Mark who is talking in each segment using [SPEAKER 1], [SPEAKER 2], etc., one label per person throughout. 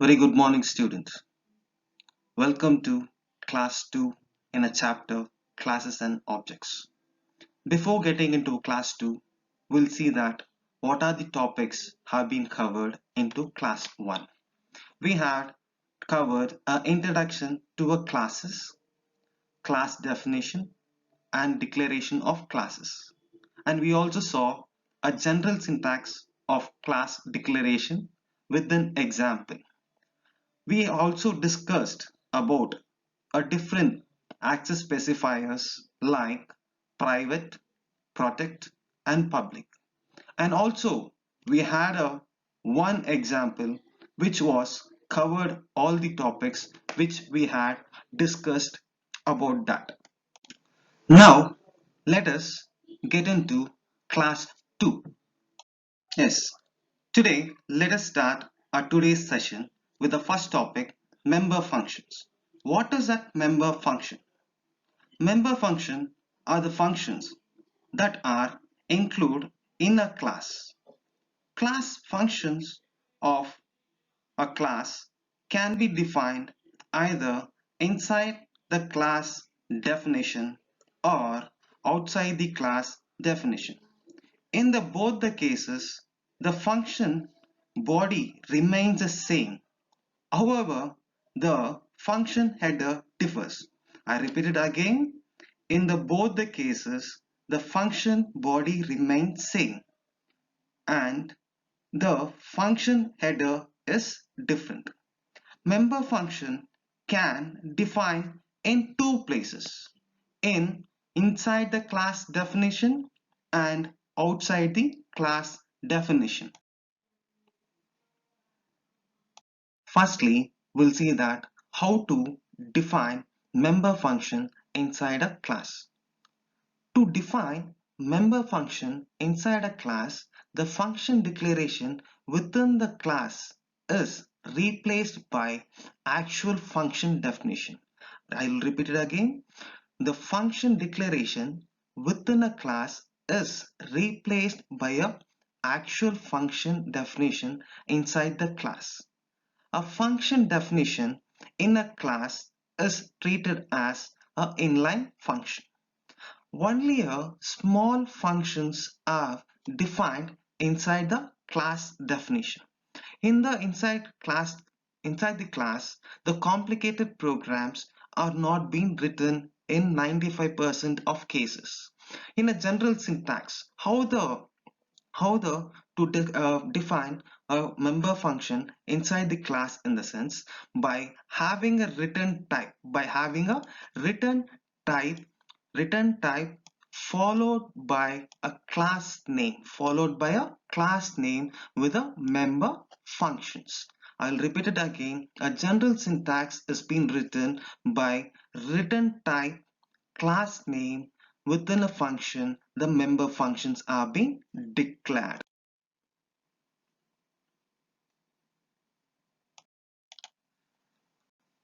[SPEAKER 1] Very good morning, students. Welcome to class 2 in a chapter Classes and Objects. Before getting into class 2, we'll see that what are the topics have been covered into class 1. We had covered an introduction to a classes, class definition, and declaration of classes. And we also saw a general syntax of class declaration with an example. We also discussed about a different access specifiers like private, protect, and public. And also we had a one example which was covered all the topics which we had discussed about that. Now let us get into class 2. Yes, today let us start our today's session with the first topic, member functions. What is that member function? Member function are the functions that are included in a class. Class functions of a class can be defined either inside the class definition or outside the class definition. In both the cases, the function body remains the same. However, the function header differs. I repeat it again. In both the cases, the function body remains same and the function header is different. Member function can define in two places, inside the class definition and outside the class definition. Firstly, we'll see that how to define member function inside a class. To define member function inside a class, the function declaration within the class is replaced by actual function definition. I'll repeat it again. The function declaration within a class is replaced by a actual function definition inside the class. A function definition in a class is treated as an inline function. Only a small functions are defined inside the class definition. Inside the class, the complicated programs are not being written in 95% of cases. In a general syntax, how the to define a member function inside the class in the sense by having a return type return type followed by a class name with a member functions. I'll repeat it again. A general syntax is being written by return type class name within a function. The member functions are being declared.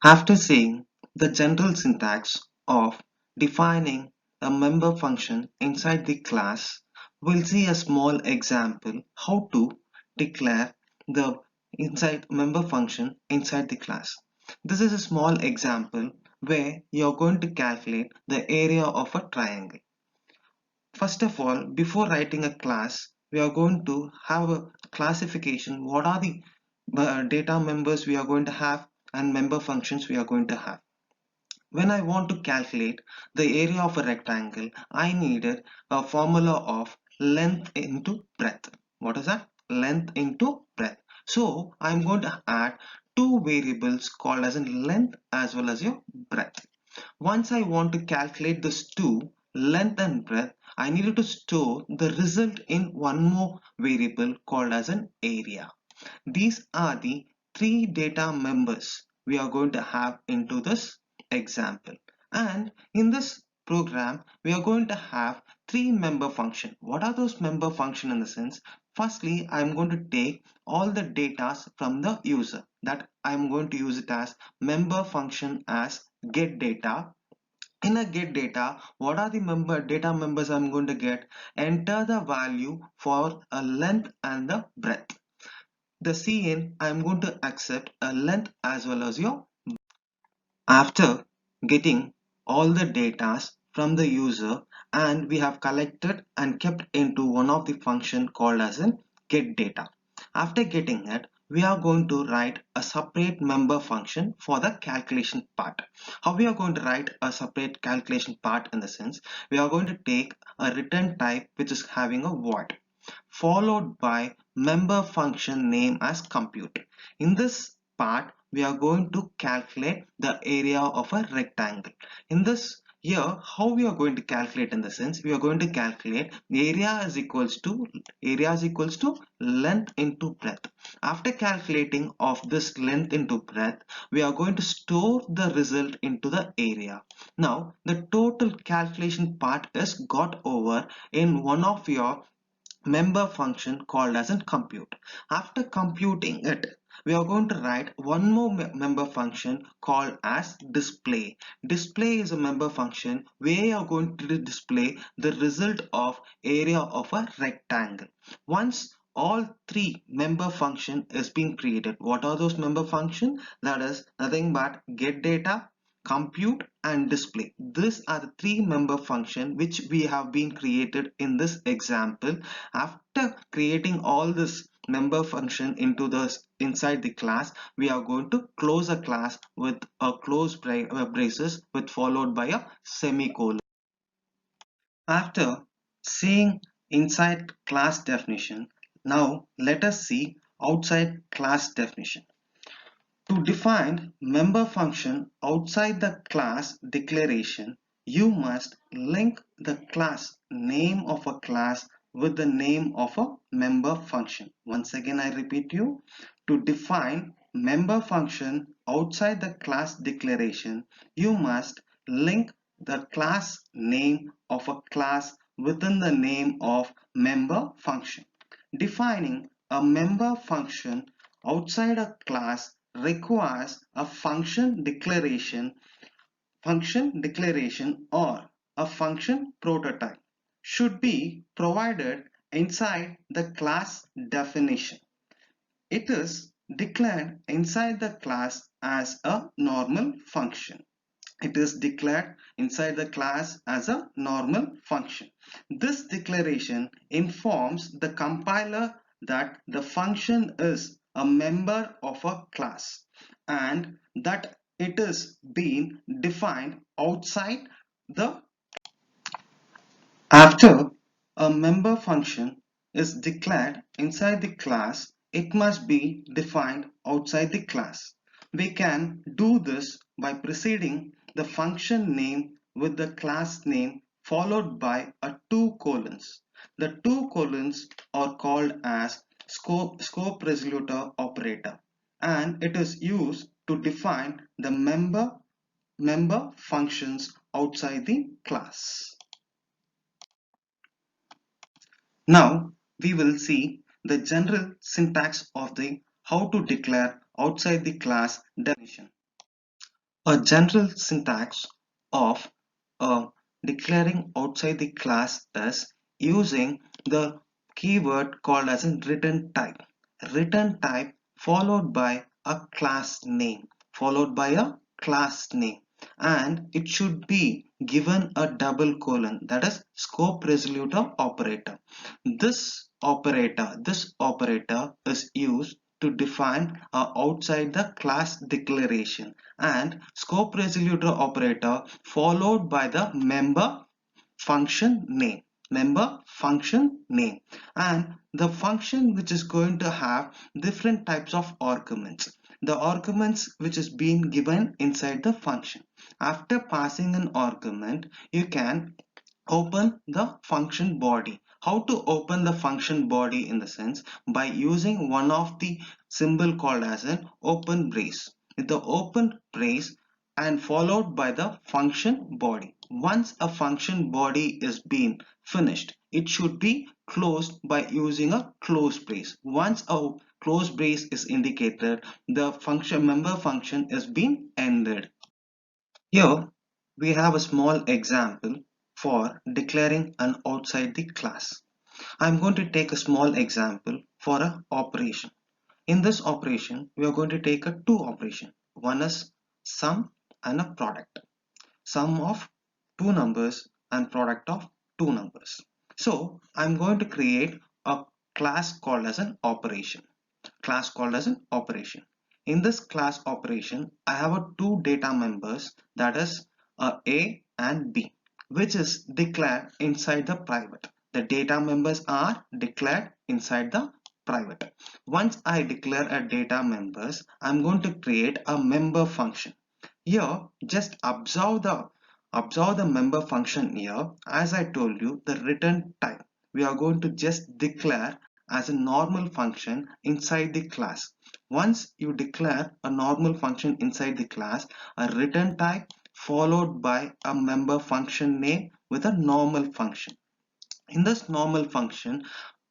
[SPEAKER 1] After seeing the general syntax of defining a member function inside the class, we'll see a small example how to declare the inside member function inside the class. This is a small example where you're going to calculate the area of a triangle. First of all, before writing a class, we are going to have a classification. What are the data members we are going to have and member functions we are going to have. When I want to calculate the area of a rectangle, I needed a formula of length into breadth. What is that? Length into breadth. So I'm going to add two variables called as in length as well as your breadth. Once I want to calculate this two, length and breadth, I needed to store the result in one more variable called as an area. These are the three data members we are going to have into this example. And in this program, we are going to have three member function. What are those member function in the sense? Firstly, I'm going to take all the data from the user. That I'm going to use it as member function as get data. In a get data, what are the data members I'm going to get? Enter the value for a length and the breadth. the cin, I am going to accept a length as well as your. After getting all the data from the user, and we have collected and kept into one of the function called as an get data. After getting it, we are going to write a separate member function for the calculation part. How we are going to write a separate calculation part in the sense, we are going to take a return type which is having a void, followed by member function name as compute. In this part, we are going to calculate the area of a rectangle. In this here, how we are going to calculate in the sense, we are going to calculate the area is equals to length into breadth. After calculating of this length into breadth, we are going to store the result into the area. Now the total calculation part is got over in one of your member function called as a compute. After computing it, we are going to write one more member function called as display. Display is a member function where you are going to display the result of area of a rectangle. Once all three member function is being created, what are those member function? That is nothing but get data, compute and display. These are the three member function which we have been created in this example. After creating all this member function into the inside the class, we are going to close a class with a close braces with followed by a semicolon. After seeing inside class definition, now let us see outside class definition. To define member function outside the class declaration, you must link the class name of a class with the name of a member function. Once again, I repeat you, to define member function outside the class declaration, you must link the class name of a class within the name of member function. Defining a member function outside a class requires a function declaration or a function prototype should be provided inside the class definition. It is declared inside the class as a normal function. It is declared inside the class as a normal function. This declaration informs the compiler that the function is a member of a class and that it is being defined outside the. After a member function is declared inside the class, it must be defined outside the class. We can do this by preceding the function name with the class name followed by a two colons. The two colons are called as scope resolution operator, and it is used to define the member functions outside the class. Now we will see the general syntax of the how to declare outside the class definition. A general syntax of declaring outside the class is using the keyword called as a return type. Return type followed by a class name, and it should be given a double colon, that is scope resolution operator. This operator is used to define outside the class declaration, and scope resolution operator followed by the function name and the function which is going to have different types of arguments, the arguments which is being given inside the function. After passing an argument, you can open the function body. How to open the function body in the sense, by using one of the symbol called as an open brace. The open brace and followed by the function body. Once a function body is being finished, it should be closed by using a close brace. Once a close brace is indicated, the function member function is being ended. Here we have a small example for declaring an outside the class. I'm going to take a small example for an operation. In this operation, we are going to take a two operation. One is sum and a product. Sum of two numbers and product of two numbers. So I'm going to create a class called as an operation. Class called as an operation. In this class operation, I have a two data members, that is A and B, which is declared inside the private. The data members are declared inside the private. Once I declare a data members, I'm going to create a member function. Here, just observe the member function here. As I told you, the return type we are going to just declare as a normal function inside the class. Once you declare a normal function inside the class, a return type followed by a member function name with a normal function. In this normal function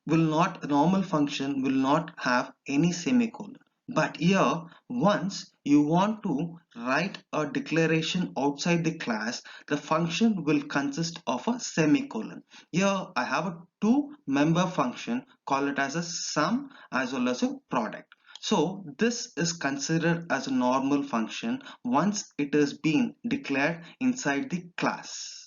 [SPEAKER 1] will not have any semicolon. But here, once you want to write a declaration outside the class, the function will consist of a semicolon. Here I have a two member function, call it as a sum as well as a product. So this is considered as a normal function once it is being declared inside the class.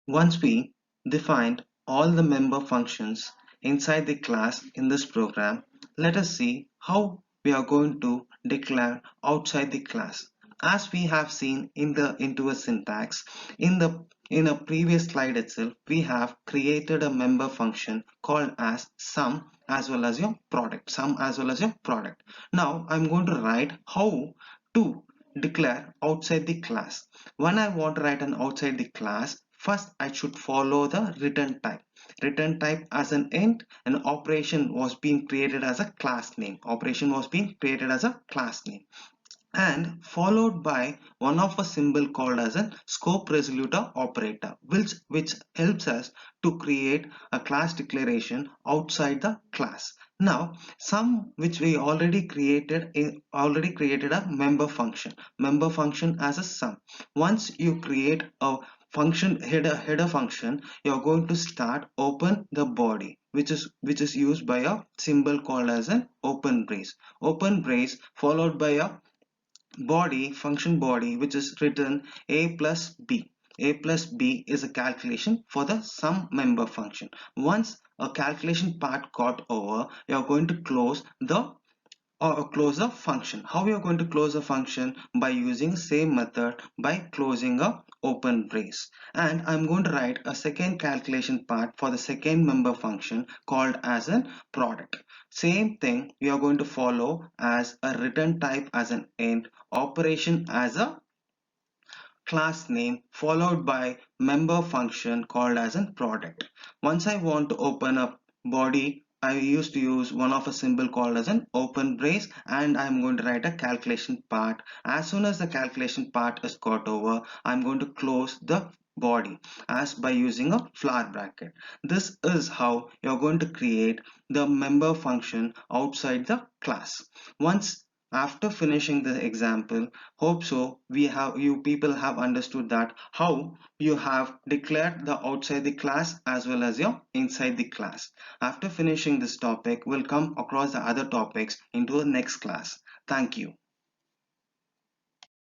[SPEAKER 1] Once we defined all the member functions inside the class in this program, let us see how we are going to declare outside the class. As we have seen in the into a syntax, in a previous slide itself, we have created a member function called as sum as well as your product. Sum as well as your product. Now I'm going to write how to declare outside the class. When I want to write an outside the class, first I should follow the return type. Return type as an int, an operation was being created as a class name. Operation was being created as a class name, and followed by one of a symbol called as a scope resolutor operator, which helps us to create a class declaration outside the class. Now some which we already created a member function as a sum. Once you create a function header function, you're going to start open the body, which is used by a symbol called as an open brace followed by a function body, which is written a plus b. A plus b is a calculation for the sum member function. Once a calculation part got over, you are going to close the close a function. How we are going to close a function? By using same method, by closing a open brace. And I'm going to write a second calculation part for the second member function called as a product. Same thing we are going to follow as a return type as an int, operation as a class name followed by member function called as a product. Once I want to open up body, I used to use one of a symbol called as an open brace, and I'm going to write a calculation part. As soon as the calculation part is got over, I'm going to close the body as by using a flower bracket. This is how you're going to create the member function outside the class. Once after finishing the example, hope so you people have understood that how you have declared the outside the class as well as your inside the class. After finishing this topic, we'll come across the other topics into the next class. Thank you.